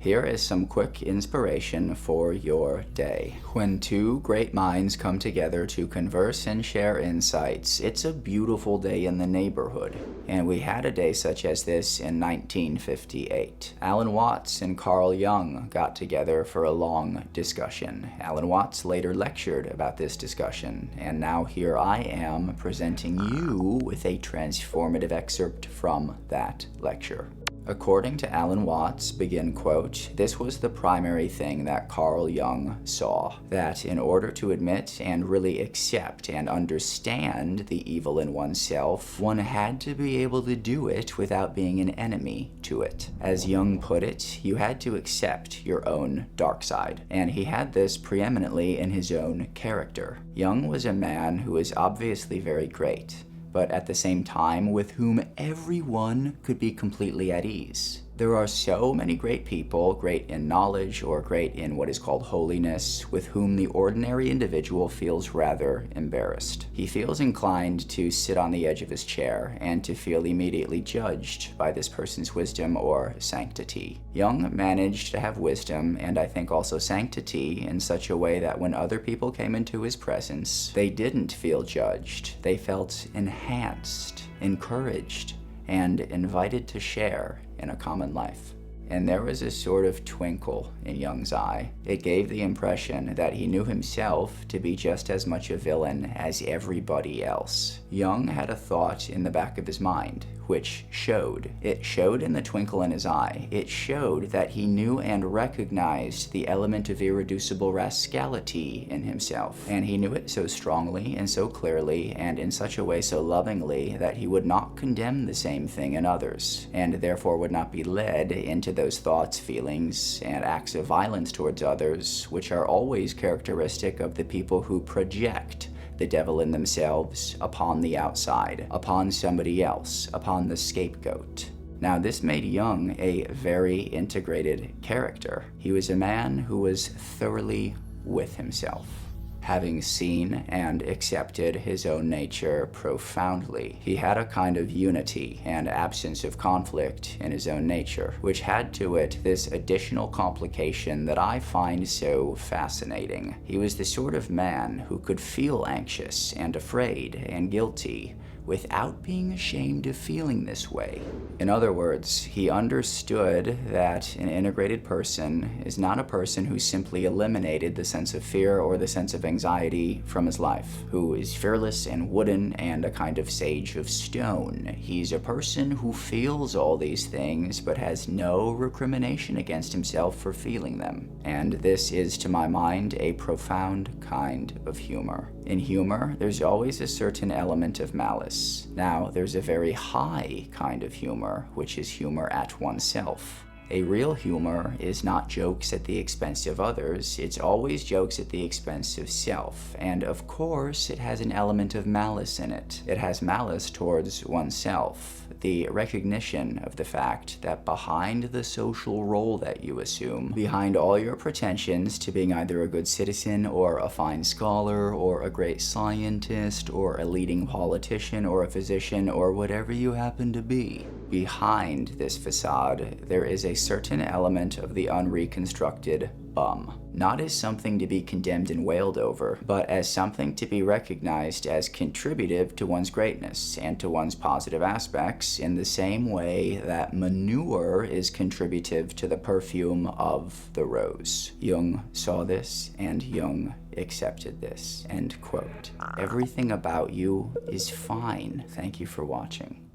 Here is some quick inspiration for your day. When two great minds come together to converse and share insights, it's a beautiful day in the neighborhood. And we had a day such as this in 1958. Alan Watts and Carl Jung got together for a long discussion. Alan Watts later lectured about this discussion, and now here I am presenting you with a transformative excerpt from that lecture. According to Alan Watts, begin quote, "This was the primary thing that Carl Jung saw, that in order to admit and really accept and understand the evil in oneself, one had to be able to do it without being an enemy to it. As Jung put it, you had to accept your own dark side, and he had this preeminently in his own character. Jung was a man who was obviously very great, but at the same time with whom everyone could be completely at ease. There are so many great people, great in knowledge or great in what is called holiness, with whom the ordinary individual feels rather embarrassed. He feels inclined to sit on the edge of his chair and to feel immediately judged by this person's wisdom or sanctity. Jung managed to have wisdom and I think also sanctity in such a way that when other people came into his presence, they didn't feel judged. They felt enhanced, encouraged, and invited to share in a common life. And there was a sort of twinkle in Jung's eye. It gave the impression that he knew himself to be just as much a villain as everybody else. Jung had a thought in the back of his mind, which showed. It showed in the twinkle in his eye. It showed that he knew and recognized the element of irreducible rascality in himself. And he knew it so strongly and so clearly and in such a way so lovingly that he would not condemn the same thing in others, and therefore would not be led into those thoughts, feelings, and acts of violence towards others, which are always characteristic of the people who project the devil in themselves upon the outside, upon somebody else, upon the scapegoat. Now, this made Jung a very integrated character. He was a man who was thoroughly with himself. Having seen and accepted his own nature profoundly, he had a kind of unity and absence of conflict in his own nature, which had to it this additional complication that I find so fascinating. He was the sort of man who could feel anxious and afraid and guilty without being ashamed of feeling this way. In other words, he understood that an integrated person is not a person who simply eliminated the sense of fear or the sense of anxiety from his life, who is fearless and wooden and a kind of sage of stone. He's a person who feels all these things but has no recrimination against himself for feeling them. And this is, to my mind, a profound kind of humor. In humor, there's always a certain element of malice. Now, there's a very high kind of humor, which is humor at oneself. A real humor is not jokes at the expense of others, it's always jokes at the expense of self. And of course, it has an element of malice in it. It has malice towards oneself, the recognition of the fact that behind the social role that you assume, behind all your pretensions to being either a good citizen or a fine scholar or a great scientist or a leading politician or a physician or whatever you happen to be, behind this facade, there is a certain element of the unreconstructed bum. Not as something to be condemned and wailed over, but as something to be recognized as contributive to one's greatness and to one's positive aspects in the same way that manure is contributive to the perfume of the rose. Jung saw this and Jung accepted this. End quote. Everything about you is fine. Thank you for watching.